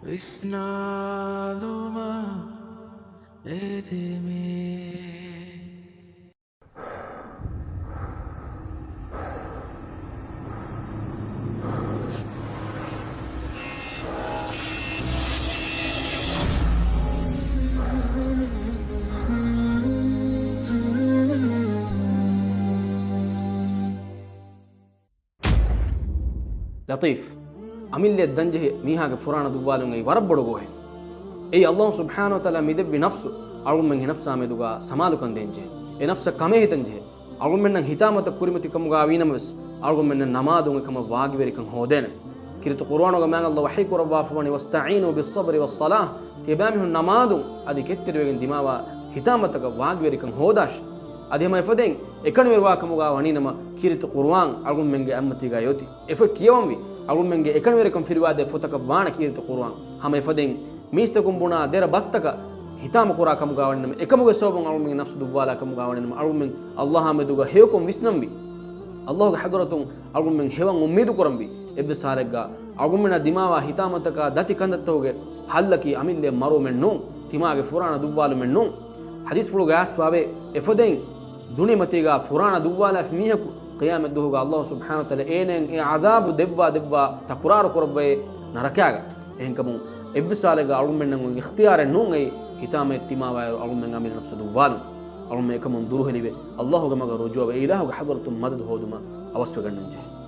විස්නාලුම එදෙමේ لطيف أميل الدنجه ميها فرانة دوالون أي ورب بدوه أي الله سبحانه وتعالى ميدب بنفسه أرغم من نفسه ميدوغا سمالو كان دينجه أي نفسه كمه تنجه أرغم من هتامة كورمتي كم غاوينا مس أرغم من نمادون كم واجبري كم هودين كيرت القرآن وجمع الله وحيك ربا فمن واستعينوا بالصبر والصلاة تبامه النمادون أدي كتير بين دماغ هتامة واجبري كم هوداش أدي ما يفدين إكانو يرواكم غاواني نما كيرت القرآن أرغم من أمتي غايوتي إفك كيومي أرغم من إكانو يركم في رواده فتك وانا كيرت القرآن هم يفدين ميستكم بنا دير بستك هتام قرآن كم غاواني نما إكمو غسوبون أرغم من نفس دوالا كم غاواني نما أرغم من الله هم يدوغا هيوكم ويسنمبي الله حضرتهم أرغم من هيوان أميدو كرمبي إبد سالكا أرغم من دماغ هتامتك داتي كندتوغه حلكي أمين دي مرو من نوم دماغ فرانا دوالو من نوم حديث فلو غاس بابي إفدين دوني متيغا فرانا دوالا فميهك قيام الدهوغا الله سبحانه وتعالى إنن عذاب دبا تقرار قربي نركاغا إن كمون إبسالغا أرغم من اختيار النون أي هتام اتماوا أرغم من أمير نفس دوالو أرغم من كمون دروه نبي الله غمغا رجوع إلهو حضرتم مدد هودما أوسفقا ننجه